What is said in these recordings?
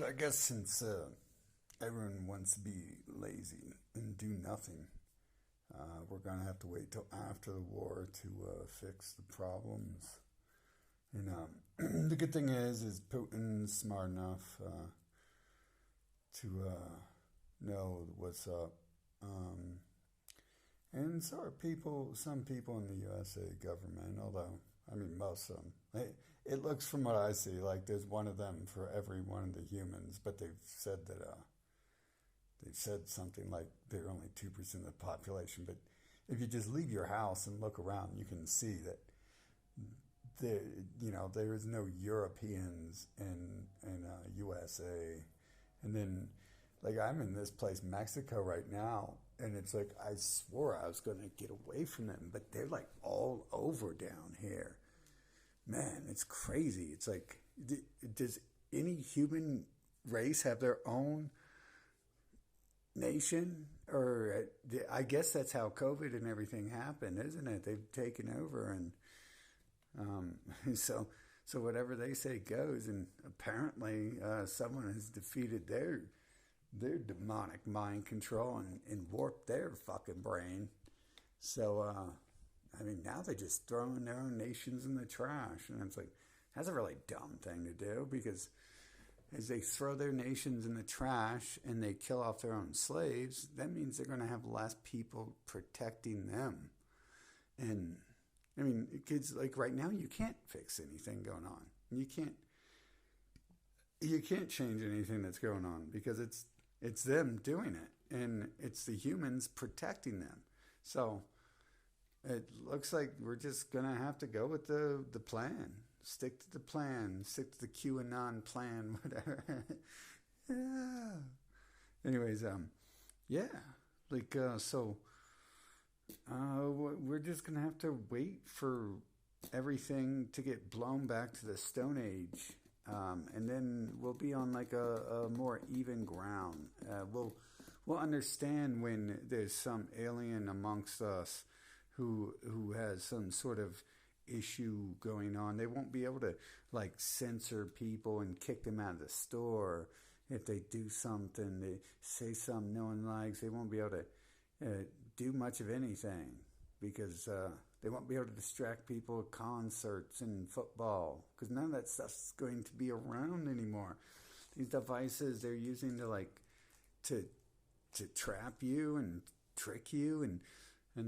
So I guess since everyone wants to be lazy and do nothing, we're gonna have to wait till after the war to fix the problems. And the good thing is Putin's smart enough to know what's up. And so are people, some people in the USA government, although, I mean, most of them. It looks from what I see like there's one of them for every one of the humans, but they've said something like they're only 2% of the population. But if you just leave your house and look around, you can see that there, there is no Europeans in USA. And then, like, I'm in this place, Mexico, right now, and it's like I swore I was going to get away from them, but they're like all over down here. Man, it's crazy. It's like, does any human race have their own nation? Or I guess that's how COVID and everything happened, isn't it? They've taken over, and um, so whatever they say goes. And apparently, someone has defeated their demonic mind control and warped their fucking brain. So, I mean, now they're just throwing their own nations in the trash. And it's like, that's a really dumb thing to do, because as they throw their nations in the trash and they kill off their own slaves, that means they're going to have less people protecting them. And, I mean, kids, like right now, you can't fix anything going on. You can't change anything that's going on, because it's them doing it, and it's the humans protecting them. So it looks like we're just gonna have to go with the plan. Stick to the plan. Stick to the QAnon plan. Whatever. Yeah. Anyways, yeah. Like so, we're just gonna have to wait for everything to get blown back to the Stone Age. And then we'll be on like a more even ground. We'll understand when there's some alien amongst us who has some sort of issue going on. They won't be able to like censor people and kick them out of the store if they do something. They say something no one likes. They won't be able to do much of anything, because they won't be able to distract people at concerts and football, because none of that stuff's going to be around anymore. These devices they're using to trap you and trick you, and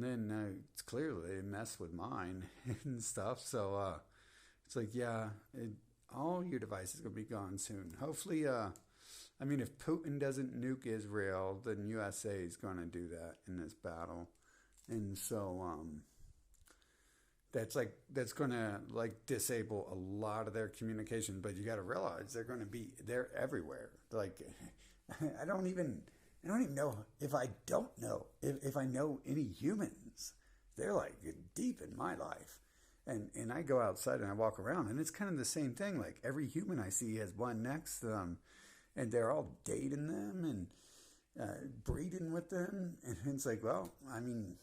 then it's clear they mess with mine and stuff. So it's like, yeah, all your devices are going to be gone soon. Hopefully, I mean, if Putin doesn't nuke Israel, then USA is going to do that in this battle. And so that's going to like disable a lot of their communication. But you got to realize they're everywhere. Like I don't even know if I don't know if I know any humans. They're like deep in my life. And I go outside and I walk around, and it's kind of the same thing. Like every human I see has one next to them, and they're all dating them and breeding with them. And it's like, well, I mean,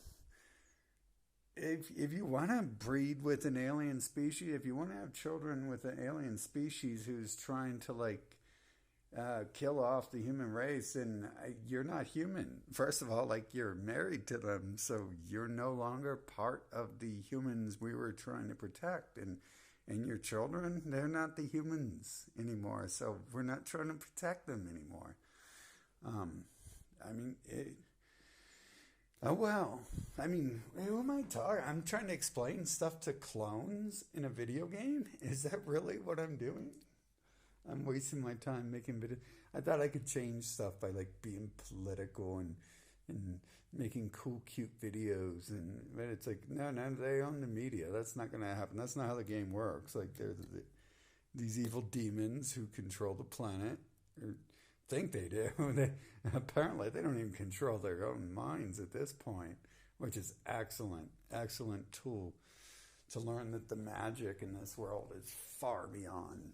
if you want to breed with an alien species, if you want to have children with an alien species who's trying to like kill off the human race, and you're not human. First of all, like you're married to them, so you're no longer part of the humans we were trying to protect, and your children, they're not the humans anymore, so we're not trying to protect them anymore. I mean, oh well. I mean, who am I talking? I'm trying to explain stuff to clones in a video game. Is that really what I'm doing? I'm wasting my time making videos. I thought I could change stuff by like being political and making cool, cute videos, but it's like no, they own the media. That's not going to happen. That's not how the game works. Like these evil demons who control the planet, or think they do. Apparently they don't even control their own minds at this point, which is excellent tool to learn that the magic in this world is far beyond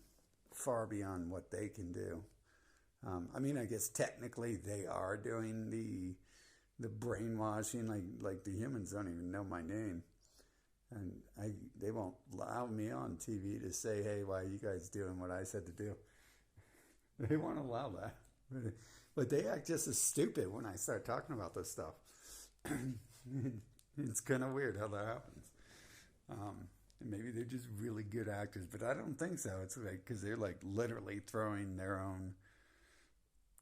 what they can do. I mean, I guess technically they are doing the brainwashing. Like the humans don't even know my name, and they won't allow me on TV to say, "Hey, why are you guys doing what I said to do?" They won't allow that. But they act just as stupid when I start talking about this stuff. It's kind of weird how that happens. And maybe they're just really good actors, but I don't think so. It's like because they're like literally throwing their own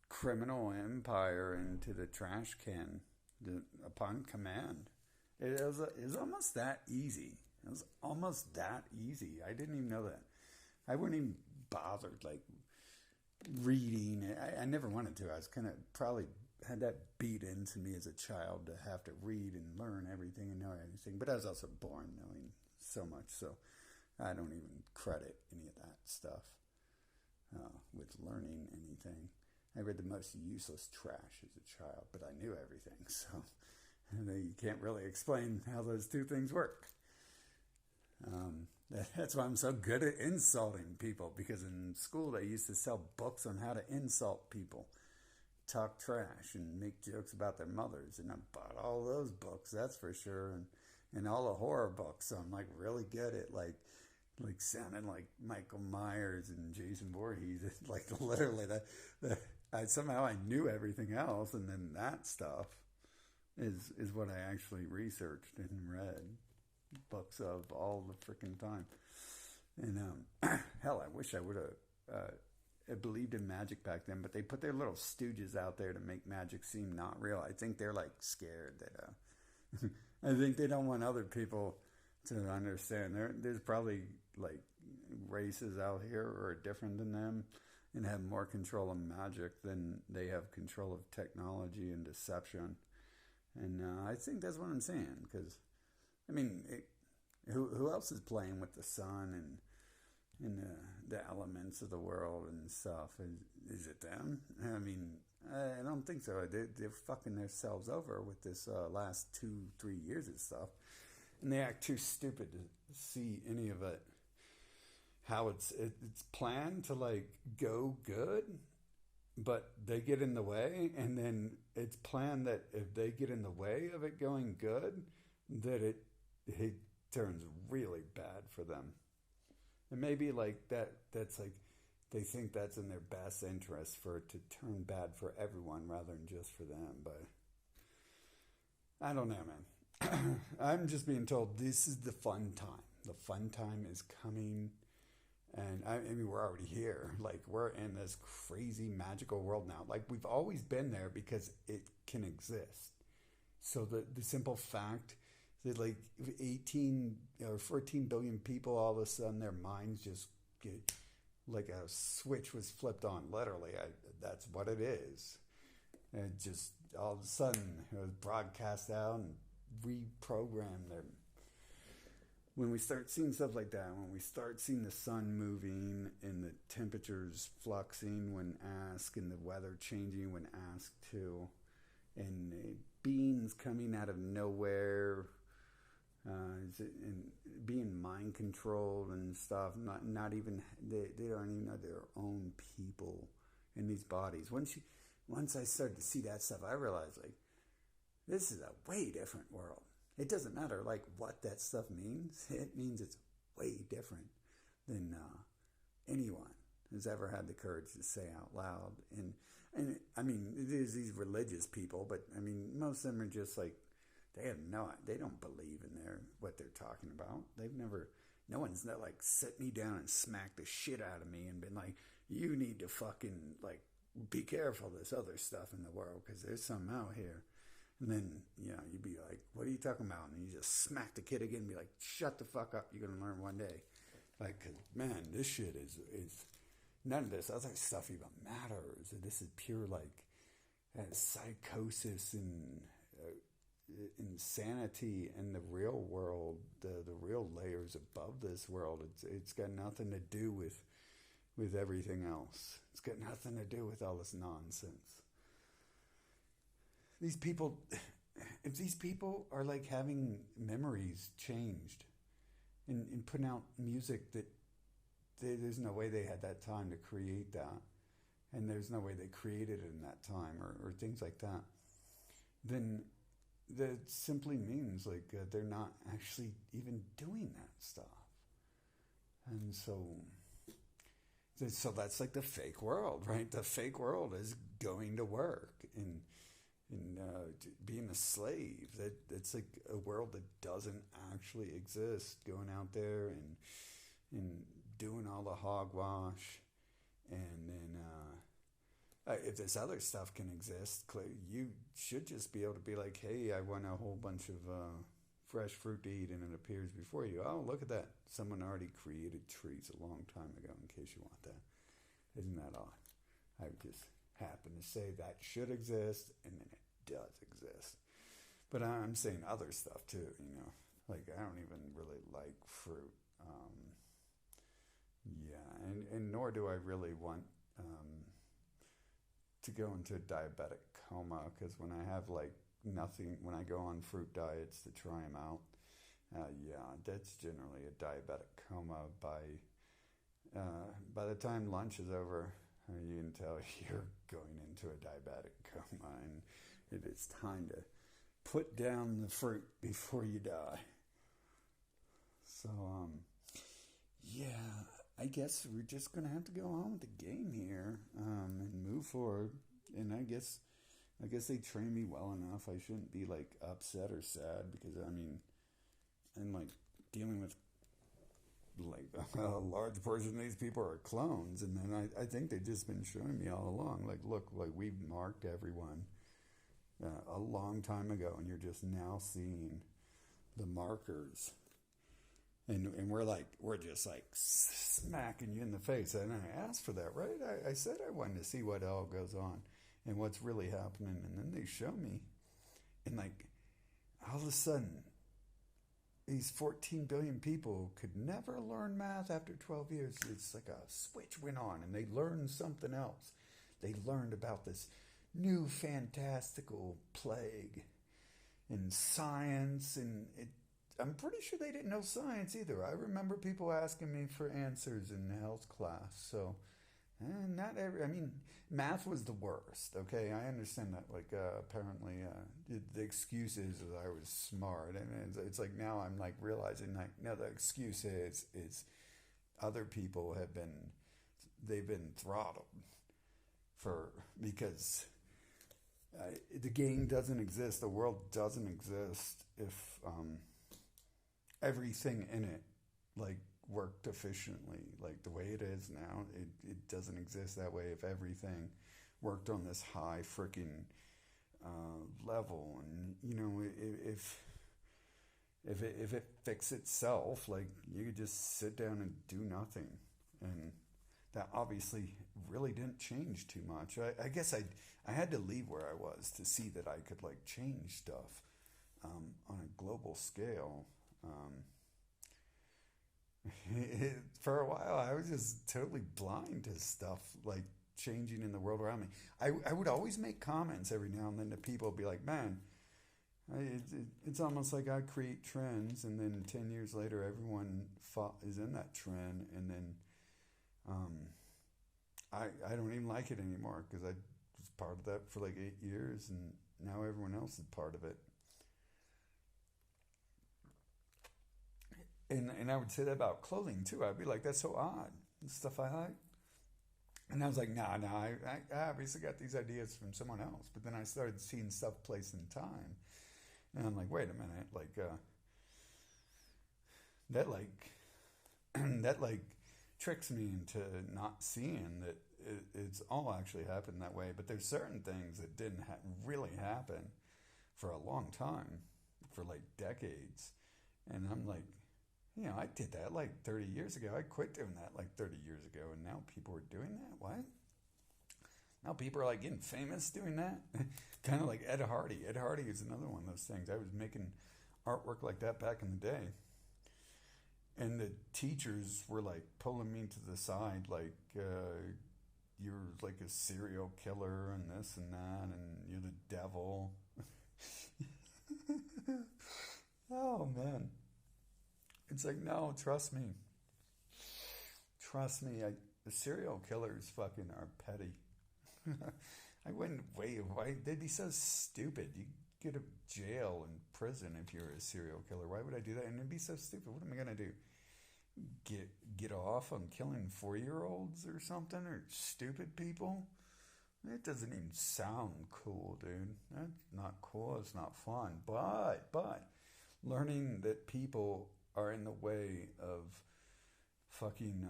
criminal empire into the trash can upon command. It was almost that easy. It was almost that easy. I didn't even know that. I wouldn't even bothered like reading. I never wanted to. I was kind of probably had that beat into me as a child to have to read and learn everything and know everything. But I was also born knowing so much, so I don't even credit any of that stuff with learning anything. I read the most useless trash as a child, but I knew everything, so you can't really explain how those two things work. That's why I'm so good at insulting people, because in school they used to sell books on how to insult people, talk trash, and make jokes about their mothers. And I bought all those books, that's for sure, and all the horror books. So I'm like really good at like sounding like Michael Myers and Jason Voorhees. Like literally somehow I knew everything else, and then that stuff is what I actually researched and read books of all the freaking time. And hell, I wish I would have believed in magic back then, but they put their little stooges out there to make magic seem not real. I think they're like scared that I think they don't want other people to understand. There's probably like races out here who are different than them and have more control of magic than they have control of technology and deception. And I think that's what I'm saying, because I mean, who else is playing with the sun and the elements of the world and stuff? Is it them? I mean, I don't think so. They're fucking themselves over with this last 2-3 years of stuff, and they act too stupid to see any of it. How it's planned to like go good, but they get in the way, and then it's planned that if they get in the way of it going good, that it turns really bad for them. And maybe like that's like they think that's in their best interest for it to turn bad for everyone rather than just for them. But I don't know, man. I'm just being told this is the fun time. The fun time is coming. And I mean, we're already here. Like, we're in this crazy magical world now. Like, we've always been there because it can exist. So the simple fact that like 18 or 14 billion people, all of a sudden their minds just get like a switch was flipped on. Literally, that's what it is. And it just all of a sudden it was broadcast out and reprogrammed their. When we start seeing stuff like that, when we start seeing the sun moving and the temperatures fluxing when asked and the weather changing when asked to, and beings coming out of nowhere, and being mind controlled and stuff, not even they don't even know their own people in these bodies. Once I started to see that stuff, I realized like this is a way different world. It doesn't matter like what that stuff means. It means it's way different than anyone has ever had the courage to say out loud. And I mean, there's these religious people, but I mean, most of them are just like they don't believe in what they're talking about. No one's like sit me down and smack the shit out of me and been like, you need to fucking like be careful of this other stuff in the world because there's something out here. And then, you'd be like, what are you talking about? And you just smack the kid again and be like, shut the fuck up. You're going to learn one day. Like, 'cause, man, this shit is none of this other stuff even matters. This is pure, like, psychosis and insanity in the real world, the real layers above this world. It's got nothing to do with everything else. It's got nothing to do with all this nonsense. If these people are like having memories changed and putting out music that there's no way they had that time to create that, and there's no way they created it in that time or things like that, then that simply means like they're not actually even doing that stuff. And so So that's like the fake world, right? The fake world is going to work and being a slave. That's like a world that doesn't actually exist. Going out there and doing all the hogwash, and then if this other stuff can exist, you should just be able to be like, hey, I want a whole bunch of fresh fruit to eat, and it appears before you. Oh, look at that! Someone already created trees a long time ago. In case you want that, isn't that odd? I just happen to say that should exist, and then it does exist. But I'm saying other stuff too. Like I don't even really like fruit. Yeah, and nor do I really want to go into a diabetic coma, because when I have like nothing, when I go on fruit diets to try them out, yeah, that's generally a diabetic coma by the time lunch is over. You can tell you're going into a diabetic coma, and it is time to put down the fruit before you die. So, yeah, I guess we're just gonna have to go on with the game here, and move forward. And I guess they train me well enough. I shouldn't be like upset or sad, because I mean, I'm like dealing with like a large portion of these people are clones, and then I think they've just been showing me all along, like, look, like we've marked everyone a long time ago, and you're just now seeing the markers. And we're just like smacking you in the face. And I asked for that, right? I said I wanted to see what all goes on and what's really happening. And then they show me. And like all of a sudden, these 14 billion people could never learn math after 12 years. It's like a switch went on and they learned something else. They learned about this new fantastical plague and science, and I'm pretty sure they didn't know science either. I remember people asking me for answers in the health class. So, I mean, math was the worst. Okay, I understand that. Like, apparently, the excuse is that I was smart, and it's like now I'm like realizing, like, no, the excuse is other people they've been throttled because the game doesn't exist, the world doesn't exist if everything in it like worked efficiently like the way it is now. It doesn't exist that way if everything worked on this high freaking level. And if it fixed itself, like you could just sit down and do nothing. And that obviously really didn't change too much. I guess I had to leave where I was to see that I could like change stuff on a global scale. For a while, I was just totally blind to stuff like changing in the world around me. I would always make comments every now and then to people, be like, man, it's almost like I create trends, and then 10 years later, everyone is in that trend, and then I don't even like it anymore because I was part of that for like 8 years, and now everyone else is part of it. And I would say that about clothing too. I'd be like, that's so odd. The stuff I like. And I was like, nah, I obviously got these ideas from someone else. But then I started seeing stuff, place, and time. And I'm like, wait a minute, like that that like tricks me into not seeing that it's all actually happened that way. But there's certain things that didn't really happen for a long time, for like decades. And I'm like, I did that like 30 years ago. I quit doing that like 30 years ago, and now people are doing that? What? Now people are like getting famous doing that? Kind of like Ed Hardy. Ed Hardy is another one of those things. I was making artwork like that back in the day. And the teachers were like pulling me to the side, like, you're like a serial killer and this and that, and you're the devil. Oh, man. It's like, no, trust me. Trust me. The serial killers fucking are petty. I wouldn't wait. Why? They'd be so stupid. You go to jail and prison if you're a serial killer. Why would I do that? And it'd be so stupid. What am I going to do? get off on killing 4-year-olds or something, or stupid people. It doesn't even sound cool, dude. That's not cool. It's not fun. But learning that people are in the way of fucking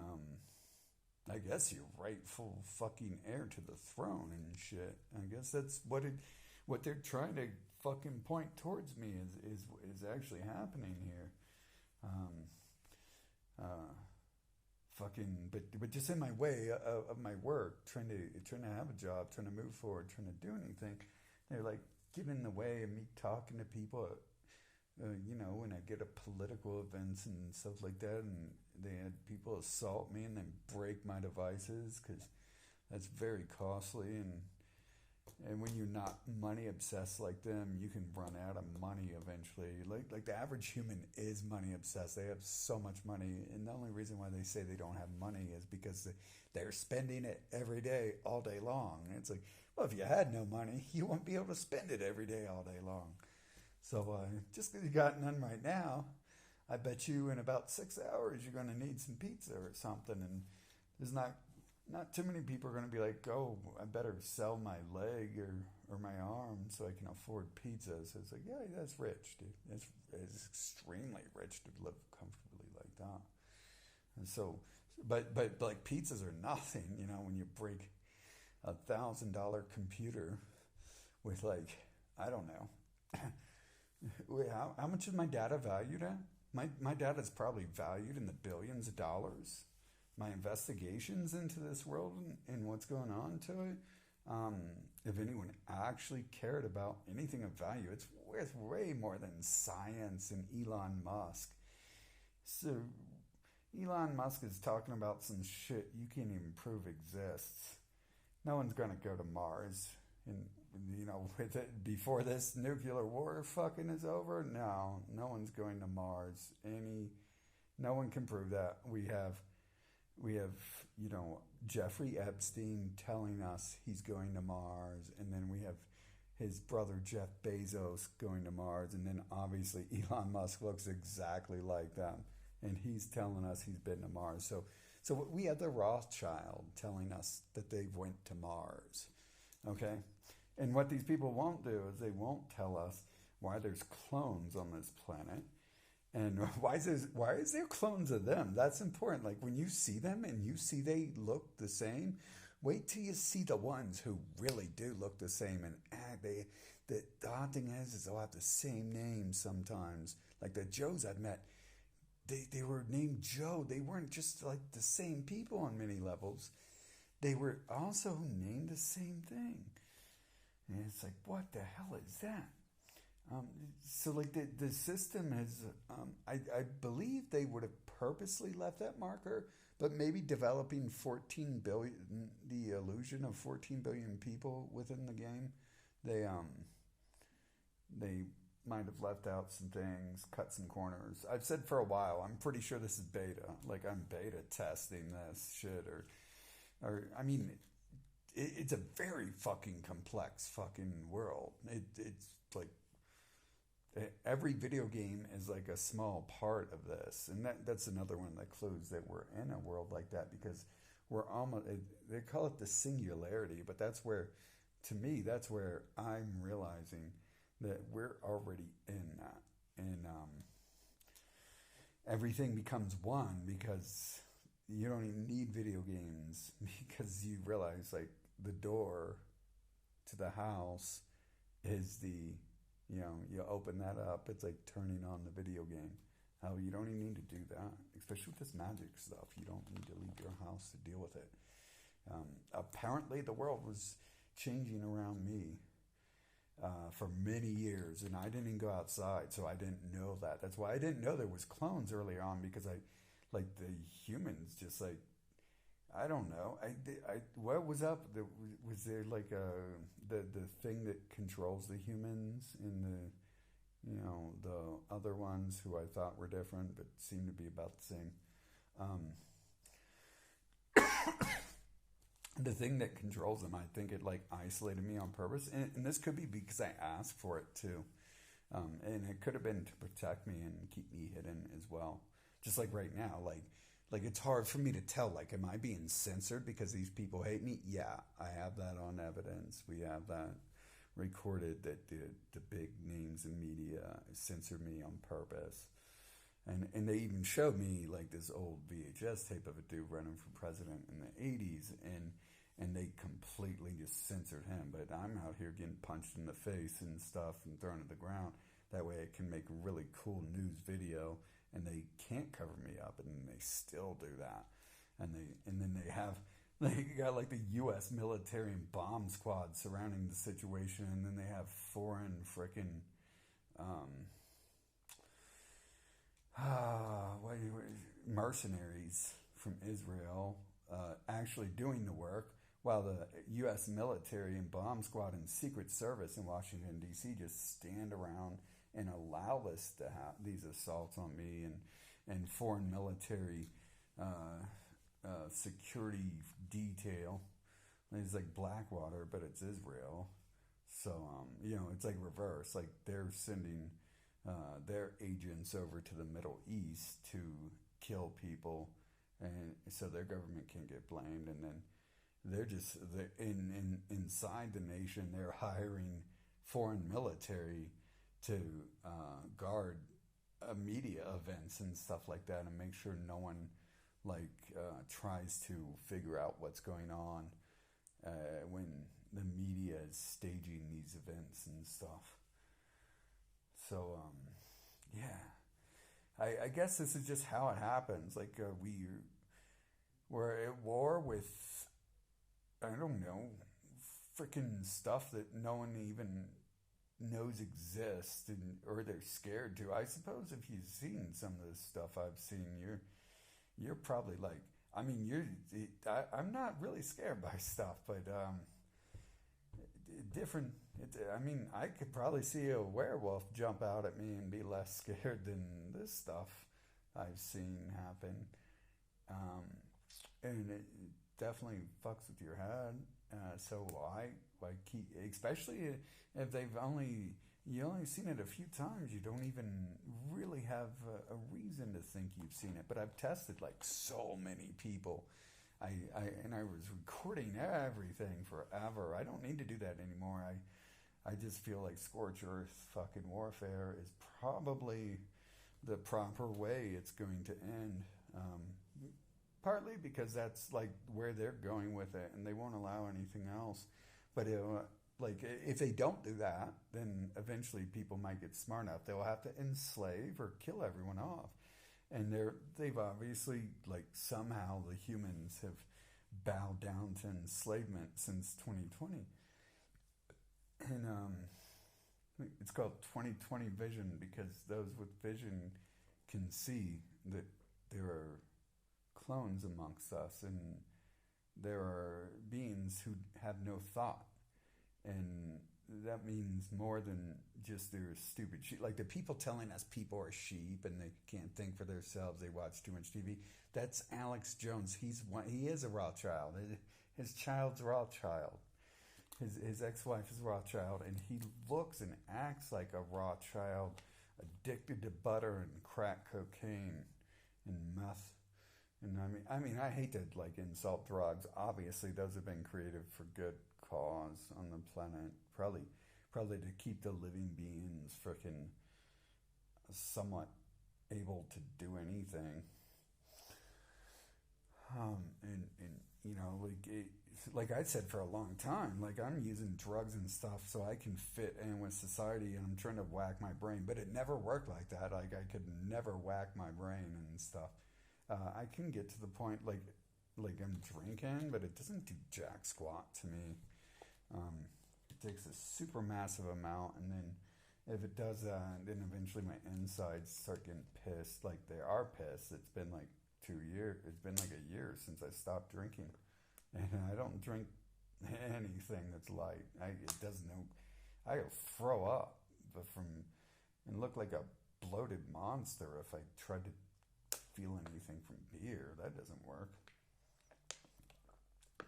I guess your rightful fucking heir to the throne and shit. I guess that's what they're trying to fucking point towards me is actually happening here. Um, uh, fucking but just in my way of my work, trying to have a job, trying to move forward, trying to do anything. They're like getting in the way of me talking to people. When I get at political events and stuff like that, and they had people assault me and then break my devices because that's very costly. And when you're not money obsessed like them, you can run out of money eventually. Like the average human is money obsessed. They have so much money, and the only reason why they say they don't have money is because they're spending it every day, all day long. And it's like, well, if you had no money, you wouldn't be able to spend it every day, all day long. So just because you got none right now, I bet you in about 6 hours you're going to need some pizza or something. And there's not too many people are going to be like, oh, I better sell my leg or my arm so I can afford pizza. So it's like, yeah, that's rich, dude. It's extremely rich to live comfortably like that. And so, but like pizzas are nothing, when you break $1,000 computer with like, I don't know. Wait, how much is my data valued at? My data is probably valued in the billions of dollars. My investigations into this world and what's going on to it, if anyone actually cared about anything of value, it's worth way more than science and Elon Musk. So Elon Musk is talking about some shit you can't even prove exists. No one's going to go to Mars. And, with it, before this nuclear war fucking is over, no one's going to Mars. No one can prove that. We have, Jeffrey Epstein telling us he's going to Mars, and then we have his brother Jeff Bezos going to Mars, and then obviously Elon Musk looks exactly like them, and he's telling us he's been to Mars. So we have the Rothschild telling us that they went to Mars, okay? And what these people won't do is they won't tell us why there's clones on this planet. And why is there clones of them? That's important. Like when you see them and you see they look the same, wait till you see the ones who really do look the same and the odd thing is they'll have the same name sometimes. Like the Joes I've met, they were named Joe. They weren't just like the same people on many levels. They were also named the same thing. And it's like, what the hell is that? So like the system has, I believe they would have purposely left that marker, but maybe developing 14 billion, the illusion of 14 billion people within the game, they might have left out some things, cut some corners. I've said for a while, I'm pretty sure this is beta. Like I'm beta testing this shit or I mean, it's a very fucking complex fucking world. It's like every video game is like a small part of this, and that's another one of the clues that we're in a world like that because we're almost. They call it the singularity, but that's where, to me, that's where I'm realizing that we're already in that, and everything becomes one because you don't even need video games because you realize like the door to the house is you open that up, it's like turning on the video game. How you don't even need to do that, especially with this magic stuff. You don't need to leave your house to deal with it. Apparently the world was changing around me for many years, and I didn't go outside, so I didn't know that. That's why I didn't know there was clones early on, because like the humans just like, I don't know. What was up? Was there like the thing that controls the humans in the other ones who I thought were different but seem to be about the same. The thing that controls them, I think it like isolated me on purpose, and this could be because I asked for it too, and it could have been to protect me and keep me hidden as well. Just like right now, like it's hard for me to tell. Like, am I being censored because these people hate me? Yeah, I have that on evidence. We have that recorded that the big names in media censored me on purpose. And they even showed me like this old VHS tape of a dude running for president in the 80s, and they completely just censored him. But I'm out here getting punched in the face and stuff and thrown to the ground. That way I can make a really cool news video, and they can't cover me up, and they still do that. And then they got like the U.S. military and bomb squad surrounding the situation, and then they have foreign frickin' mercenaries from Israel actually doing the work, while the U.S. military and bomb squad and Secret Service in Washington, D.C. just stand around and allow these assaults on me, and foreign military security detail. It's like Blackwater, but it's Israel. So, it's like reverse. Like they're sending their agents over to the Middle East to kill people, and so their government can get blamed. And then they're inside the nation, they're hiring foreign military to guard media events and stuff like that, and make sure no one tries to figure out what's going on when the media is staging these events and stuff. So I guess this is just how it happens. Like we're at war with, I don't know, freaking stuff that no one even knows exists, or they're scared to. I suppose if you've seen some of the stuff I've seen, you're probably like, I mean, I'm not really scared by stuff, but different. I mean, I could probably see a werewolf jump out at me and be less scared than this stuff I've seen happen. And it definitely fucks with your head. So I keep, especially if you only seen it a few times, you don't even really have a reason to think you've seen it. But I've tested like so many people. I was recording everything forever. I don't need to do that anymore. I just feel like scorched earth fucking warfare is probably the proper way it's going to end. Partly because that's like where they're going with it, and they won't allow anything else. But if they don't do that, then eventually people might get smart enough. They'll have to enslave or kill everyone off. And they've obviously, like, somehow the humans have bowed down to enslavement since 2020. And it's called 2020 vision, because those with vision can see that there are clones amongst us, and there are beings who have no thought. And that means more than just they're stupid sheep. Like the people telling us people are sheep and they can't think for themselves, they watch too much TV. That's Alex Jones. He is a Rothschild. His child's Rothschild. His ex-wife is Rothschild, and he looks and acts like a Rothschild, addicted to butter and crack cocaine and meth. And I mean, I hate to like insult drugs. Obviously, those have been created for good cause on the planet. Probably to keep the living beings frickin' somewhat able to do anything. And like I said for a long time, like I'm using drugs and stuff so I can fit in with society, and I'm trying to whack my brain, but it never worked like that. Like I could never whack my brain and stuff. I can get to the point like I'm drinking, but it doesn't do jack squat to me. It takes a super massive amount, and then if it does that, then eventually my insides start getting pissed. Like they are pissed. It's been like 2 years. It's been like a year since I stopped drinking, and I don't drink anything that's light. I throw up, and look like a bloated monster if I tried to feel anything from beer. That doesn't work. I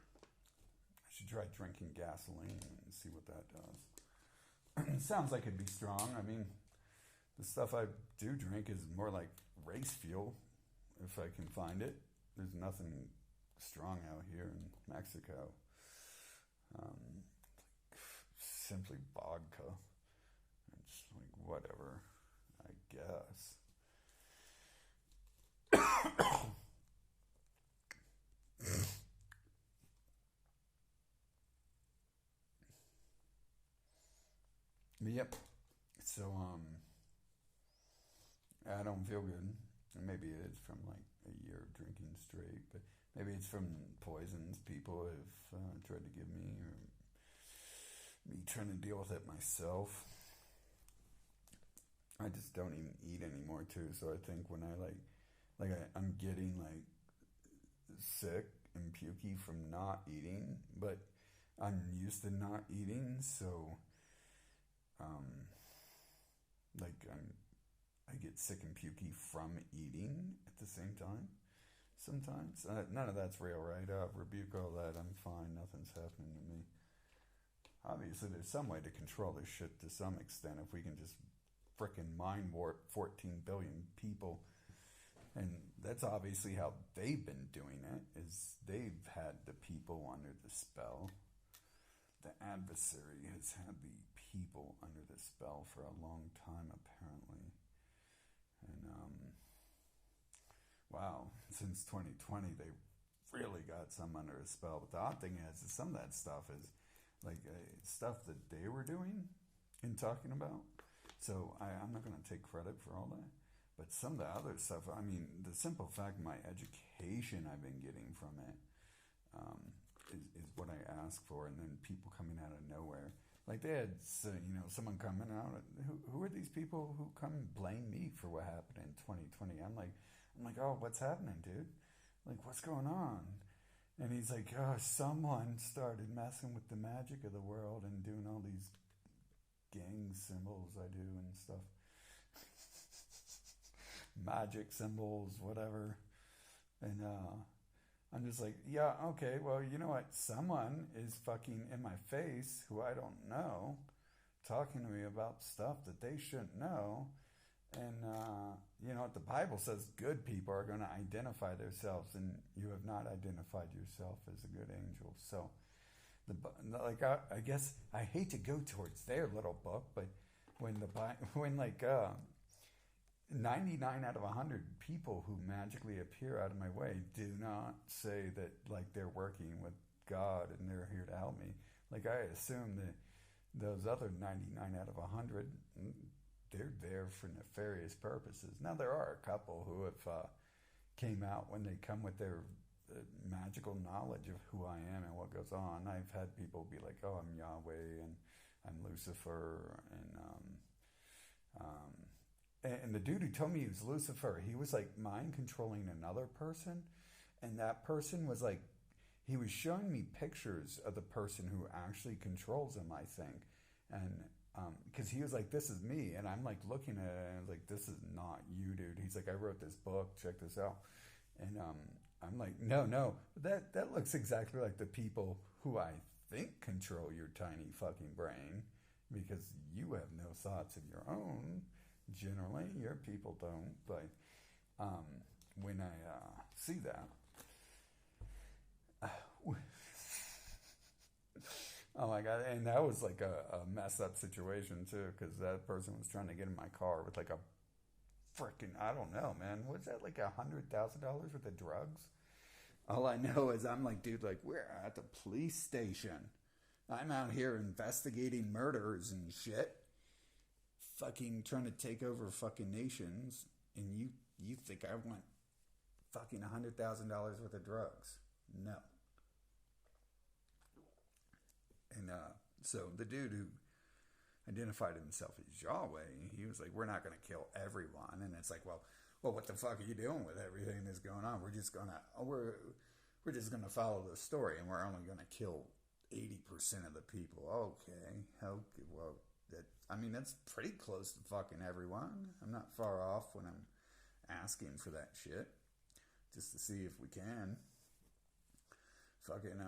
should try drinking gasoline and see what that does. It sounds like it'd be strong. I mean, the stuff I do drink is more like race fuel. if I can find it. There's nothing strong out here in Mexico. Um, Simply vodka. It's like whatever, I guess. Yep. So I don't feel good. Maybe it's from like a year of drinking straight, but maybe it's from poisons people have tried to give me, or me trying to deal with it myself. I just don't even eat anymore too. So I think when I'm getting like sick and pukey from not eating, but I'm used to not eating, so um, I get sick and pukey from eating at the same time. Sometimes none of that's real, right? Rebuke all that. I'm fine. Nothing's happening to me. Obviously, there's some way to control this shit to some extent. If we can just frickin' mind warp 14 billion people, and that's obviously how they've been doing it. Is they've had the people under the spell. The adversary has had the people under the spell for a long time, apparently. And wow, since 2020, they really got some under a spell. But the odd thing is some of that stuff is like stuff that they were doing and talking about. So I'm not going to take credit for all that. But some of the other stuff, I mean, the simple fact my education I've been getting from it is what I ask for. And then people coming out of nowhere. Like they had, someone coming out. Who are these people who come and blame me for what happened in 2020? I'm like, oh, what's happening, dude? Like, what's going on? And he's like, oh, someone started messing with the magic of the world and doing all these gang symbols I do and stuff. Magic symbols, whatever. And I'm just like, yeah, okay, well, you know what? Someone is fucking in my face who I don't know, talking to me about stuff that they shouldn't know. And you know what? The Bible says good people are going to identify themselves, and you have not identified yourself as a good angel. So, I guess I hate to go towards their little book, but when 99 out of 100 people who magically appear out of my way do not say that like they're working with God and they're here to help me. Like I assume that those other 99 out of 100, they're there for nefarious purposes. Now there are a couple who have came out when they come with their magical knowledge of who I am and what goes on. I've had people be like, "Oh, I'm Yahweh and I'm Lucifer," and the dude who told me he was Lucifer, he was like mind controlling another person, and that person was like, he was showing me pictures of the person who actually controls him, I think, and because he was like, "This is me," and I'm like looking at it and I was like, "This is not you, dude." He's like, "I wrote this book. Check this out," and I'm like, "No, that looks exactly like the people who I think control your tiny fucking brain, because you have no thoughts of your own." Generally, your people don't, but when I see that, oh my god! And that was like a messed up situation too, because that person was trying to get in my car with like a freaking, I don't know, man. Was that like $100,000 worth of drugs? All I know is I'm like, dude, like we're at the police station. I'm out here investigating murders and shit, fucking trying to take over fucking nations, and you think I want fucking $100,000 worth of drugs? No. And so the dude who identified himself as Yahweh, he was like, "We're not going to kill everyone," and it's like, well, what the fuck are you doing with everything that's going on? We're just gonna follow the story, and we're only going to kill 80% of the people. Okay, well. That's pretty close to fucking everyone. I'm not far off when I'm asking for that shit. Just to see if we can. Fucking,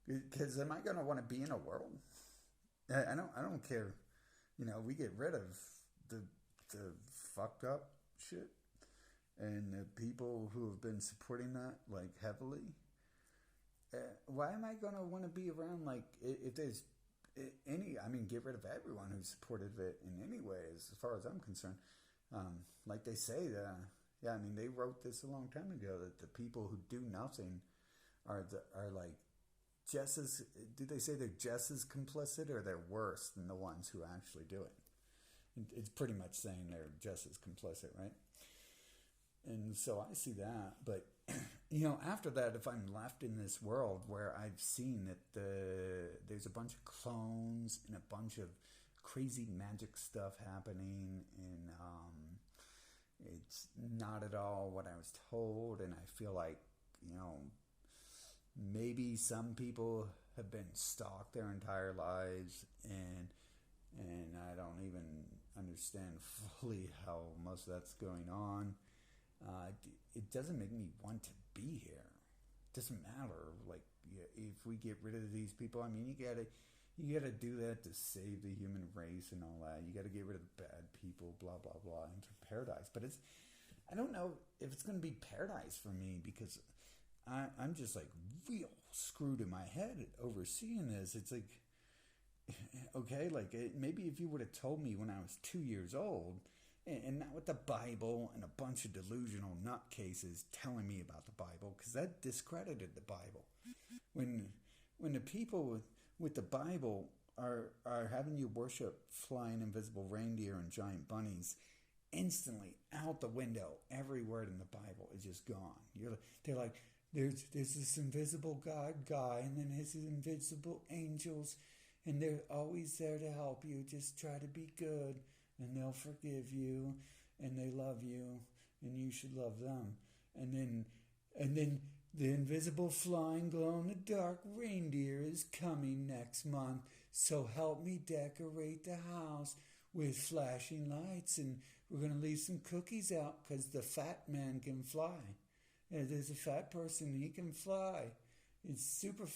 because am I going to want to be in a world? I don't care. We get rid of the fucked up shit. And the people who have been supporting that like heavily, why am I gonna want to be around like if there's any? I mean, get rid of everyone who supported it in any way, as far as I'm concerned. Like they say, yeah, I mean, they wrote this a long time ago that the people who do nothing are like just as. Do they say they're just as complicit or they're worse than the ones who actually do it? It's pretty much saying they're just as complicit, right? And so I see that, but after that, if I'm left in this world where I've seen that there's a bunch of clones and a bunch of crazy magic stuff happening, and it's not at all what I was told, and I feel like maybe some people have been stalked their entire lives, and I don't even understand fully how most of that's going on. It doesn't make me want to be here. It doesn't matter. Like, if we get rid of these people, I mean, you gotta do that to save the human race and all that. You gotta get rid of the bad people, blah blah blah, enter paradise. But I don't know if it's gonna be paradise for me, because I'm just like real screwed in my head overseeing this. It's like, okay, like maybe if you would have told me when I was 2 years old, and not with the Bible and a bunch of delusional nutcases telling me about the Bible, because that discredited the Bible. When the people with the Bible are having you worship flying invisible reindeer and giant bunnies, instantly out the window, every word in the Bible is just gone. They're like, there's this invisible God guy, and then his invisible angels, and they're always there to help you. Just try to be good, and they'll forgive you, and they love you, and you should love them. And then the invisible flying glow-in-the-dark reindeer is coming next month, so help me decorate the house with flashing lights, and we're going to leave some cookies out because the fat man can fly. There's a fat person, he can fly. It's super fat.